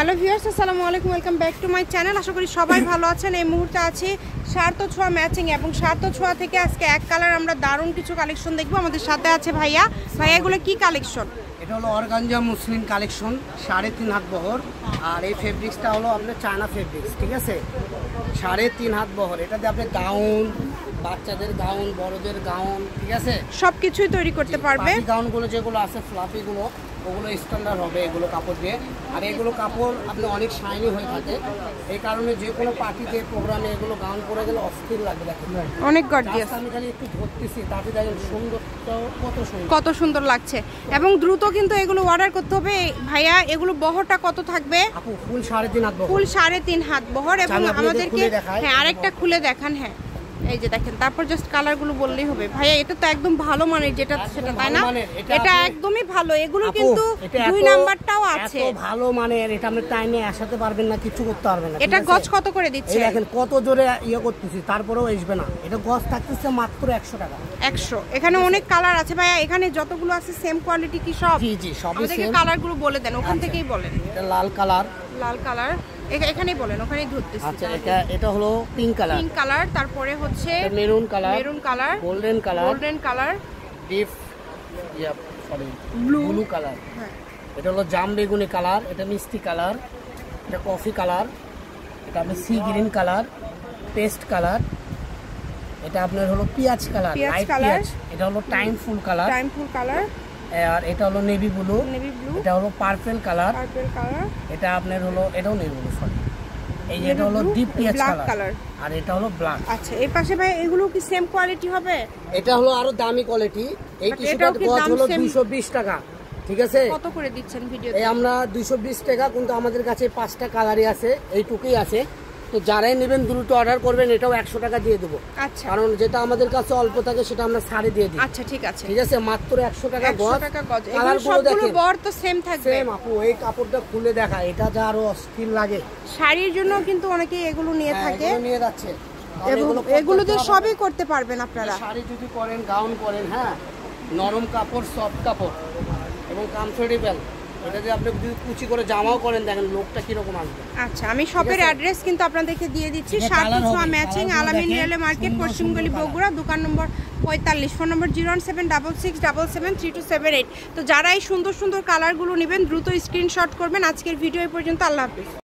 Hello viewers, আসসালামু আলাইকুম, welcome back to my channel. আশা করি সবাই ভালো আছেন। এই মুহূর্তে আছি সার্থ ছোঁয়া ম্যাচিং এবং সার্থ ছোঁয়া থেকে আজকে এক কালার আমরা দারুণ কিছু কালেকশন দেখবো। আমাদের সাথে আছে ভাইয়া। ভাইয়া এগুলো কি কালেকশন? এটা হলো অর্গানজা মুসলিম কালেকশন, 3.5 হাত বহর। আর এই ফেব্রিক্সটা হলো আপনার চায়না ফেব্রিক্স, ঠিক আছে? 3.5 হাত বহর। এটাতে আপনি গাউন, বাচ্চাদের গাউন, বড়দের গাউন, ঠিক আছে, সব কিছুই তৈরি করতে পারবে। গাউনগুলো যেগুলো আছে ফ্লাফিগুলো, ওগুলো স্ট্যান্ডার্ড হবে এগুলো কাপড় দিয়ে। আর এগুলো কাপড় আপনি অনেক শাইনি হয়ে থাকে, এই কারণে যে কোনো পার্টিতে প্রোগ্রামে এগুলো গাউন পরে গেলে অস্থির লাগবে। দেখেন অনেক গর্জিয়াস। আমি খালি একটু ধরতেছি, তাতে দেখেন সুন্দরটাও কত সুন্দর লাগছে। এবং দ্রুত কিন্তু এগুলো অর্ডার করতে হবে। ভাইয়া এগুলো বহরটা কত থাকবে? আপু ফুল 3.5 হাত বহর। ফুল 3.5 হাত বহর। এবং আমাদেরকে হ্যাঁ আরেকটা খুলে দেখান। হ্যাঁ এই যে দেখেন, তারপর জাস্ট কালারগুলো বললেই হবে। ভাইয়া এটা তো একদম ভালো মানের, যেটা সেটা তাই না? এটা একদমই ভালো। এগুলো কিন্তু 2 নাম্বারটাও আছে, এত ভালো মানের। এটা আপনি টাইমে আসাতে পারবেন না, কিছু করতে পারবেন না। এটা গজ কত করে দিচ্ছে? এই দেখেন কত জোরে ইয়ে করতেছি, তারপরেও আসবে না। এটা গজ থাকতেছে মাত্র 100 টাকা। 100। এখানে অনেক কালার আছে ভাইয়া। এখানে যতগুলো আছে সেম কোয়ালিটি কি সব? জি জি সবই সেম। কালারগুলো বলে দেন, ওখান থেকেই বলেন। এটা লাল কালার। লাল কালার এখানেই বলেন, ওখানেই ধরতেছি। আচ্ছা এটা হলো পিঙ্ক কালার। পিঙ্ক কালার, তারপরে হচ্ছে maroon colour, maroon colour, golden colour, golden colour, deep blue colour. হ্যাঁ এটা হলো জাম বেগুনি কালার, এটা মিষ্টি কালার, এটা কফি কালার, এটা আপনার sea green colour, paste colour, এটা আপনার হলো পেঁয়াজ কালার, লাইট পেঁয়াজ। এটা হলো time full colour, time full colour. আর এটা হলো নেভি ব্লু, এটা হলো পার্পল কালার, এটা আপনার হলো এটাও নেভি ব্লু, সরি এই যে এটা হলো ডিপ পেঁয়াজ কালার, আর এটা হলো ব্ল্যাক। আচ্ছা এই পাশে ভাই এগুলো কি সেম কোয়ালিটি হবে? এটা হলো আরো দামি কোয়ালিটি। এই টিস্যুটার গজ হলো 220 টাকা, ঠিক আছে? কত করে দিচ্ছেন ভিডিওতে? এই আমরা 220 টাকা, কিন্তু আমাদের কাছে 5টা কালারই আছে, এইটুকুই আছে। তো যারাই নেবেন দ্রুত অর্ডার করবেন, এটাও 100 টাকা দিয়ে দেবো। আচ্ছা, কারণ যেটা আমাদের কাছে অল্প থাকে সেটা আমরা ছাড়ে দিয়ে দিই। আচ্ছা ঠিক আছে, ঠিক আছে, মাত্র 100 টাকা গজ। এগুলো সবগুলো বর তো সেম থাকবে। সেম আপু, এই কাপড়টা খুলে দেখা, এটা যা আরো অস্থির লাগে। শাড়ির জন্য কিন্তু অনেকে এগুলো নিয়ে থাকে, নিয়ে যাচ্ছে। এগুলো দিয়ে সবই করতে পারবেন আপনারা। শাড়ি যদি করেন, গাউন করেন, হ্যাঁ নরম কাপড়, সফট কাপড় এবং কমফোর্টেবল। এটা যে আপনি যদি কুচি করে জামাও করেন, দেখেন লোকটা কিরকম আসবে। আচ্ছা আমি শপের অ্যাড্রেস কিন্তু আপনাদেরকে দিয়ে দিচ্ছি। সার্থ ছোঁয়া ম্যাচিং, আলামিন রেলওয়ে মার্কেট, পশ্চিমগলি, বগুড়া, দোকান নম্বর 45, ফোন নম্বর 07667773278। তো যারা এই সুন্দর সুন্দর কালারগুলো নেবেন দ্রুত স্ক্রিনশট করবেন। আজকের ভিডিও এই পর্যন্ত। আল্লাহ হাফিজ।